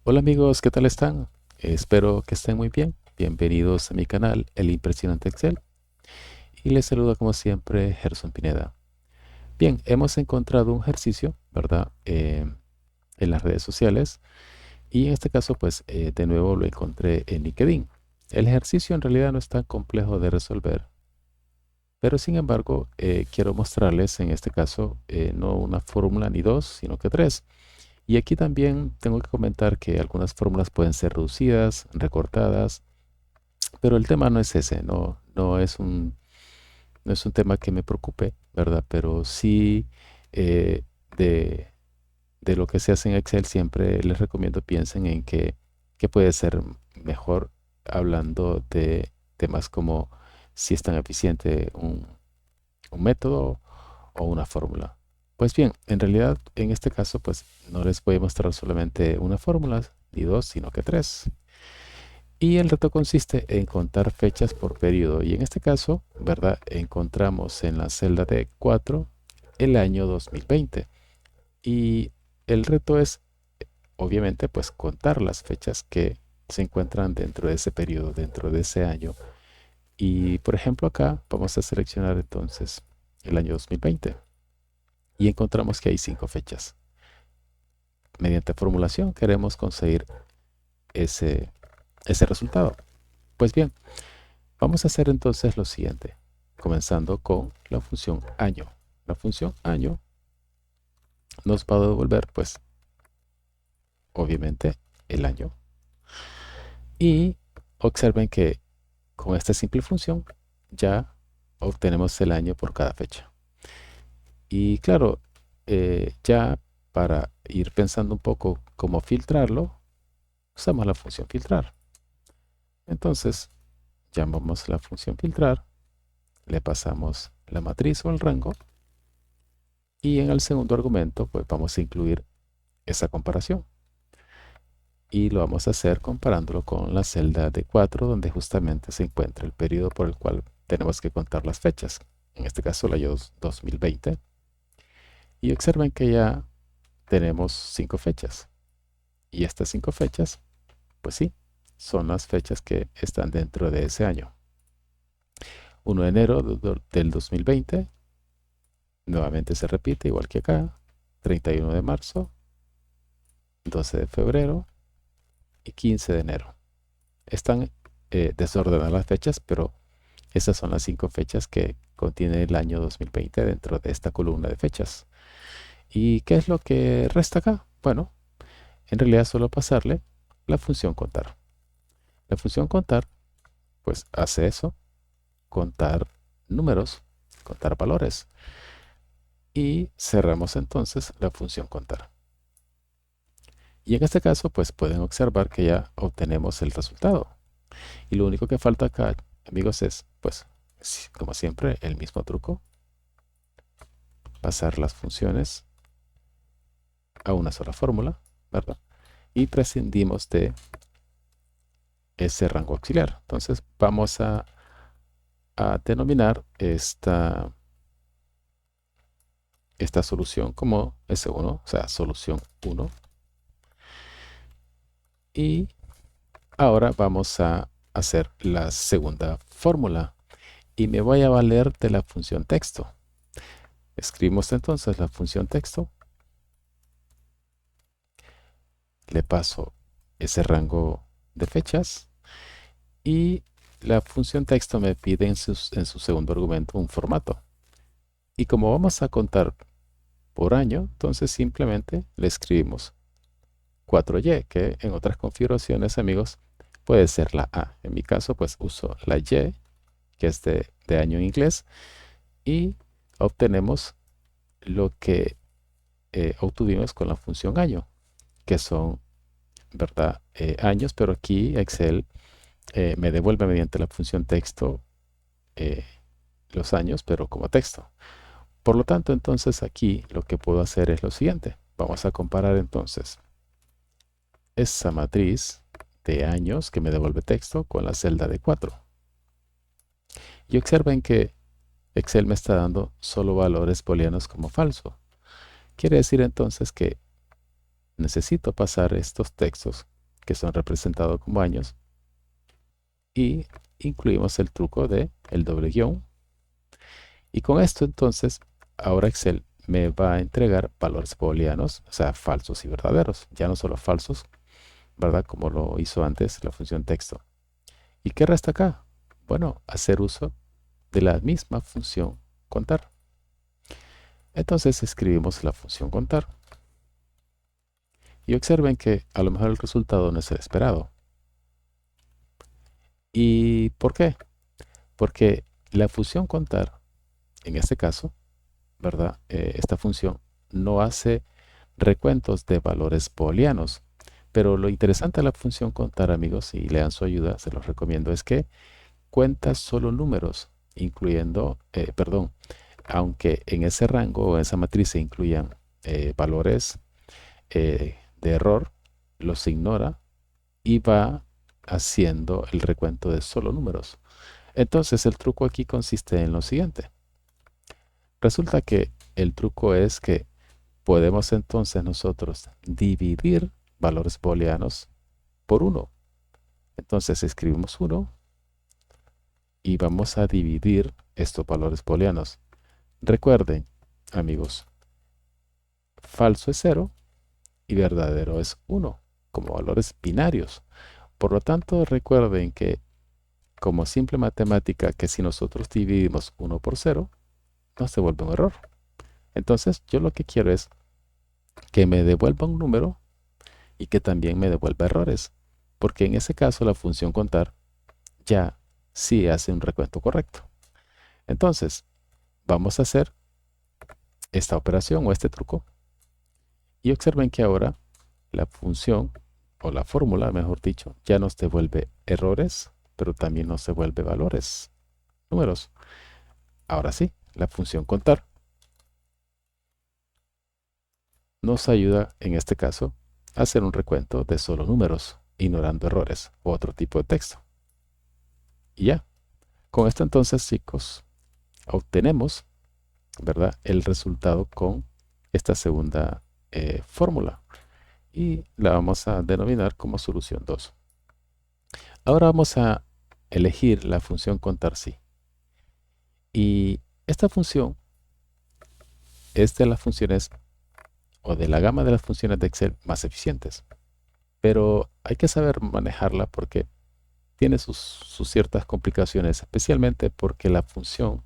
Hola amigos, ¿qué tal están? Espero que estén muy bien. Bienvenidos a mi canal, El Impresionante Excel. Y les saluda como siempre, Gerson Pineda. Bien, hemos encontrado un ejercicio, ¿verdad? En las redes sociales. Y en este caso, pues, de nuevo lo encontré en LinkedIn. El ejercicio en realidad no es tan complejo de resolver. Pero sin embargo, quiero mostrarles en este caso no una fórmula ni dos, sino que tres. Y aquí también tengo que comentar que algunas fórmulas pueden ser reducidas, recortadas, pero el tema no es ese, no es un tema que me preocupe, ¿verdad? Pero sí eh, de, de lo que se hace en Excel siempre les recomiendo piensen en que puede ser mejor hablando de temas como si es tan eficiente un método o una fórmula. Pues bien, en realidad en este caso pues no les voy a mostrar solamente una fórmula ni dos, sino que tres. Y el reto consiste en contar fechas por periodo. Y en este caso, ¿verdad? Encontramos en la celda de 4 el año 2020. Y el reto es, obviamente, pues contar las fechas que se encuentran dentro de ese periodo, dentro de ese año. Y por ejemplo acá vamos a seleccionar entonces el año 2020 y encontramos que hay 5 fechas. Mediante formulación queremos conseguir ese, ese resultado. Pues bien, vamos a hacer entonces lo siguiente, comenzando con la función año. La función año nos va a devolver, pues, obviamente, el año. Y observen que con esta simple función ya obtenemos el año por cada fecha. Y claro, ya para ir pensando un poco cómo filtrarlo, usamos la función filtrar. Entonces, llamamos la función filtrar, le pasamos la matriz o el rango y en el segundo argumento, pues vamos a incluir esa comparación. Y lo vamos a hacer comparándolo con la celda de 4 donde justamente se encuentra el periodo por el cual tenemos que contar las fechas. En este caso, el año 2020. Y observen que ya tenemos 5 fechas. Y estas 5 fechas, pues sí, son las fechas que están dentro de ese año. 1 de enero del 2020, nuevamente se repite igual que acá. 31 de marzo, 12 de febrero y 15 de enero. Están desordenadas las fechas, pero esas son las 5 fechas que contiene el año 2020 dentro de esta columna de fechas. ¿Y qué es lo que resta acá? Bueno, en realidad solo pasarle la función contar. La función contar, pues hace eso, contar números, contar valores. Y cerramos entonces la función contar. Y en este caso, pues pueden observar que ya obtenemos el resultado. Y lo único que falta acá, amigos, es, pues, como siempre, el mismo truco. Pasar las funciones a una sola fórmula, ¿verdad? Y prescindimos de ese rango auxiliar. Entonces vamos a denominar esta solución como S1, o sea, solución 1. Y ahora vamos a hacer la segunda fórmula y me voy a valer de la función texto. Escribimos entonces la función texto, le paso ese rango de fechas y la función texto me pide en su segundo argumento un formato. Y como vamos a contar por año, entonces simplemente le escribimos 4Y, que en otras configuraciones, amigos, puede ser la A. En mi caso, pues uso la Y, que es de año en inglés, y obtenemos lo que obtuvimos con la función año, que son, ¿verdad? Años, pero aquí Excel me devuelve mediante la función texto eh, los años, pero como texto. Por lo tanto, entonces aquí lo que puedo hacer es lo siguiente. Vamos a comparar entonces esa matriz de años que me devuelve texto con la celda de 4. Y observen que Excel me está dando solo valores booleanos como falso. Quiere decir entonces que necesito pasar estos textos que son representados como años, y incluimos el truco de el doble guión. Y con esto entonces, ahora Excel me va a entregar valores booleanos, o sea, falsos y verdaderos, ya no solo falsos, ¿verdad? Como lo hizo antes la función texto. ¿Y qué resta acá? Bueno, hacer uso de la misma función contar. Entonces escribimos la función contar y observen que a lo mejor el resultado no es el esperado. ¿Y por qué? Porque la función contar, en este caso, ¿verdad? Esta función no hace recuentos de valores booleanos. Pero lo interesante de la función contar, amigos, y lean su ayuda, se los recomiendo, es que cuenta solo números, incluyendo, perdón, aunque en ese rango o en esa matriz se incluyan valores de error, los ignora y va haciendo el recuento de solo números. Entonces el truco aquí consiste en lo siguiente. Resulta que el truco es que podemos entonces nosotros dividir valores booleanos por 1. Entonces escribimos 1 y vamos a dividir estos valores booleanos. Recuerden, amigos, falso es 0 y verdadero es 1, como valores binarios. Por lo tanto, recuerden que como simple matemática, que si nosotros dividimos 1 por 0, nos devuelve un error. Entonces, yo lo que quiero es que me devuelva un número y que también me devuelva errores, porque en ese caso la función contar ya sí hace un recuento correcto. Entonces, vamos a hacer esta operación o este truco y observen que ahora la función o la fórmula, mejor dicho, ya nos devuelve errores, pero también nos devuelve valores, números. Ahora sí, la función contar nos ayuda en este caso a hacer un recuento de solo números, ignorando errores u otro tipo de texto. Y ya, con esto entonces, chicos, obtenemos, ¿verdad?, el resultado con esta segunda fórmula y la vamos a denominar como solución 2. Ahora vamos a elegir la función contar sí. Y esta función es de las funciones o de la gama de las funciones de Excel más eficientes. Pero hay que saber manejarla porque tiene sus ciertas complicaciones, especialmente porque la función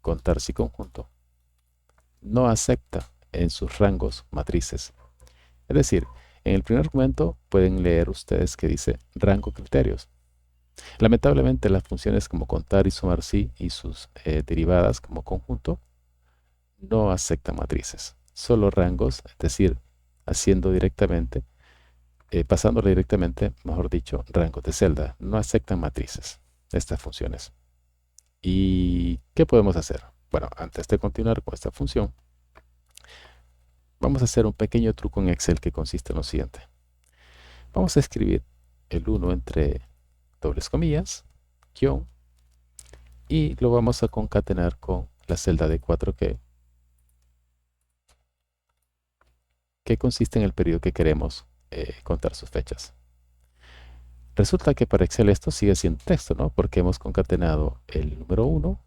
contar sí conjunto no acepta en sus rangos matrices. Es decir, en el primer argumento pueden leer ustedes que dice rango criterios. Lamentablemente las funciones como contar y sumar sí y sus derivadas como conjunto no aceptan matrices, solo rangos, es decir, haciendo directamente, pasándole directamente, mejor dicho, rangos de celda. No aceptan matrices estas funciones. ¿Y qué podemos hacer? Bueno, antes de continuar con esta función, vamos a hacer un pequeño truco en Excel que consiste en lo siguiente. Vamos a escribir el 1 entre dobles comillas, guión, y lo vamos a concatenar con la celda de 4 que consiste en el periodo que queremos contar sus fechas. Resulta que para Excel esto sigue siendo texto, ¿no? Porque hemos concatenado el número 1,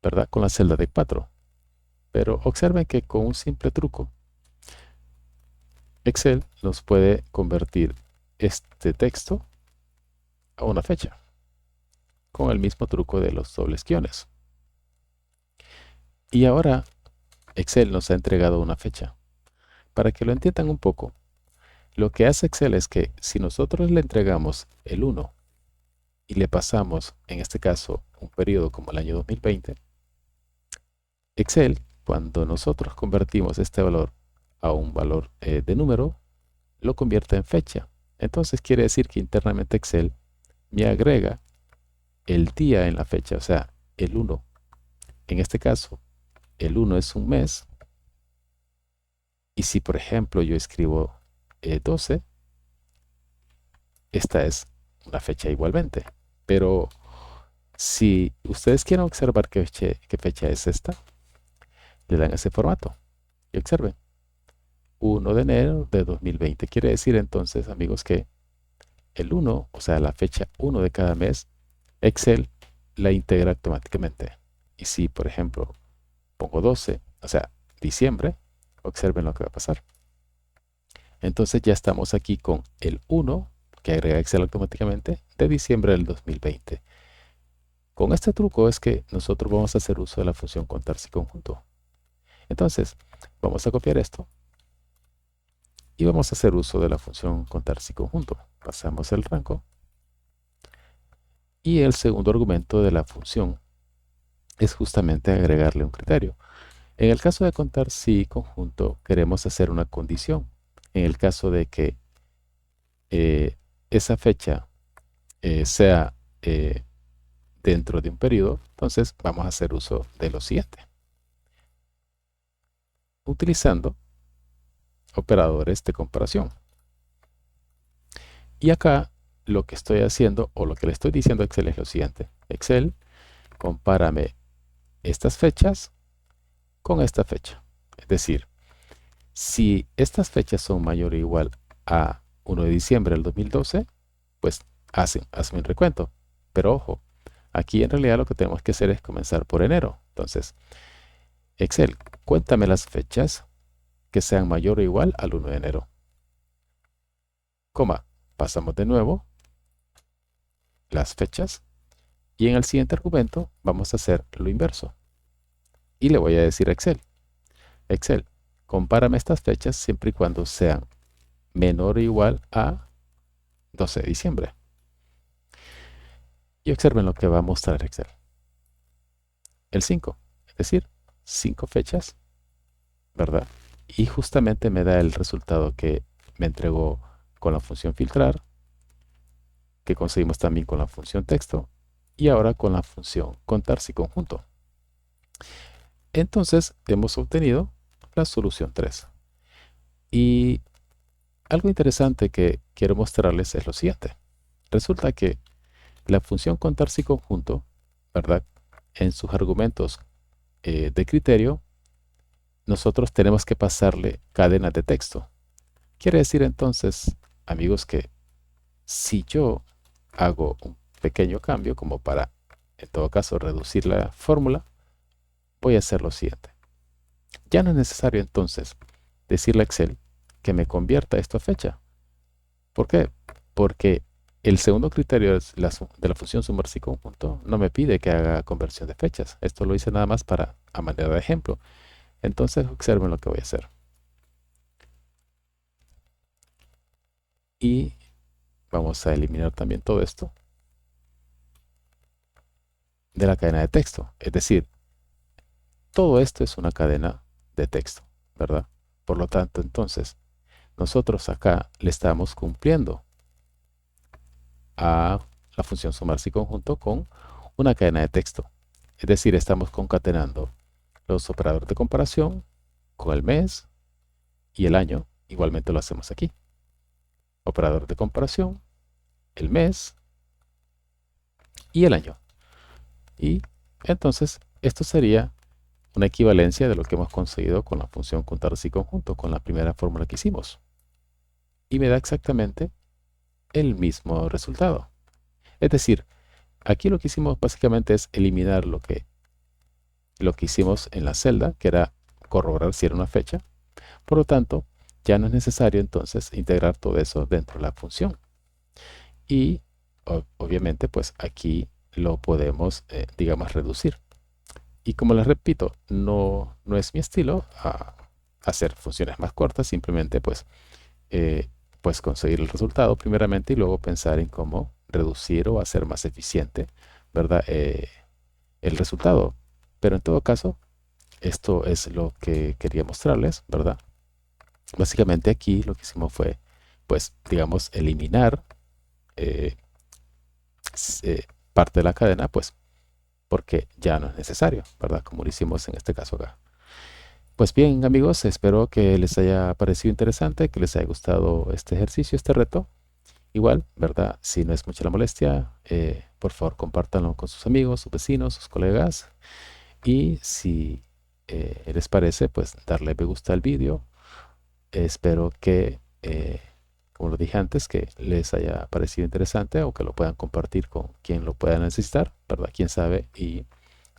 ¿verdad?, con la celda de 4. Pero observen que con un simple truco, Excel nos puede convertir este texto a una fecha, con el mismo truco de los dobles guiones. Y ahora Excel nos ha entregado una fecha. Para que lo entiendan un poco, lo que hace Excel es que si nosotros le entregamos el 1 y le pasamos, en este caso, un periodo como el año 2020, Excel, cuando nosotros convertimos este valor a un valor de número, lo convierte en fecha. Entonces quiere decir que internamente Excel me agrega el día en la fecha, o sea, el 1. En este caso, el 1 es un mes. Y si, por ejemplo, yo escribo 12, esta es una fecha igualmente. Pero si ustedes quieren observar qué fecha es esta, le dan ese formato y observen. 1 de enero de 2020. Quiere decir entonces, amigos, que el 1, o sea, la fecha 1 de cada mes, Excel la integra automáticamente. Y si, por ejemplo, pongo 12, o sea, diciembre, observen lo que va a pasar. Entonces ya estamos aquí con el 1, que agrega Excel automáticamente, de diciembre del 2020. Con este truco es que nosotros vamos a hacer uso de la función contar si conjunto. Entonces, vamos a copiar esto y vamos a hacer uso de la función contar si conjunto. Pasamos el rango y el segundo argumento de la función es justamente agregarle un criterio. En el caso de contar si conjunto, queremos hacer una condición. En el caso de que esa fecha sea dentro de un periodo, entonces vamos a hacer uso de lo siguiente. Utilizando operadores de comparación. Y acá lo que estoy haciendo o lo que le estoy diciendo a Excel es lo siguiente. Excel, compárame estas fechas con esta fecha. Es decir, si estas fechas son mayor o igual a 1 de diciembre del 2012, pues hazme un recuento. Pero ojo, aquí en realidad lo que tenemos que hacer es comenzar por enero. Entonces, Excel, cuéntame las fechas que sean mayor o igual al 1 de enero. Coma, pasamos de nuevo las fechas y en el siguiente argumento vamos a hacer lo inverso. Y le voy a decir a Excel, Excel, compárame estas fechas siempre y cuando sean menor o igual a 12 de diciembre. Y observen lo que va a mostrar Excel. El 5, es decir, 5 fechas, ¿verdad? Y justamente me da el resultado que me entregó con la función filtrar, que conseguimos también con la función texto y ahora con la función contar si conjunto. Entonces hemos obtenido la solución 3. Y algo interesante que quiero mostrarles es lo siguiente. Resulta que la función contar si conjunto, ¿verdad? En sus argumentos de criterio, nosotros tenemos que pasarle cadenas de texto. Quiere decir entonces, amigos, que si yo hago un pequeño cambio, como para, en todo caso, reducir la fórmula, voy a hacer lo siguiente. Ya no es necesario entonces decirle a Excel que me convierta esto a fecha. ¿Por qué? Porque el segundo criterio de la función sumar si conjunto no me pide que haga conversión de fechas. Esto lo hice nada más para a manera de ejemplo. Entonces observen lo que voy a hacer. Y vamos a eliminar también todo esto de la cadena de texto. Es decir, todo esto es una cadena de texto, ¿verdad? Por lo tanto, entonces, nosotros acá le estamos cumpliendo a la función sumar si conjunto con una cadena de texto. Es decir, estamos concatenando los operadores de comparación con el mes y el año. Igualmente lo hacemos aquí. Operador de comparación, el mes y el año. Y entonces esto sería una equivalencia de lo que hemos conseguido con la función contar si conjunto, con la primera fórmula que hicimos. Y me da exactamente el mismo resultado. Es decir, aquí lo que hicimos básicamente es eliminar lo que hicimos en la celda, que era corroborar si era una fecha. Por lo tanto, ya no es necesario entonces integrar todo eso dentro de la función. Y obviamente, pues aquí lo podemos, digamos, reducir. Y como les repito, no es mi estilo hacer funciones más cortas, simplemente pues conseguir el resultado primeramente y luego pensar en cómo reducir o hacer más eficiente, ¿verdad? El resultado. Pero en todo caso, esto es lo que quería mostrarles, ¿verdad? Básicamente aquí lo que hicimos fue, pues, digamos, eliminar eh, parte de la cadena, pues, porque ya no es necesario, ¿verdad? Como lo hicimos en este caso acá. Pues bien, amigos, espero que les haya parecido interesante, que les haya gustado este ejercicio, este reto. Igual, ¿verdad? Si no es mucha la molestia, por favor, compártanlo con sus amigos, sus vecinos, sus colegas. Y si les parece, pues darle me gusta al vídeo Espero que, como lo dije antes, que les haya parecido interesante o que lo puedan compartir con quien lo pueda necesitar, ¿verdad? Quién sabe, y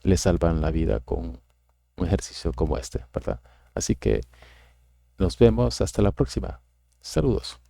les salvan la vida con un ejercicio como este, ¿verdad? Así que nos vemos hasta la próxima. Saludos.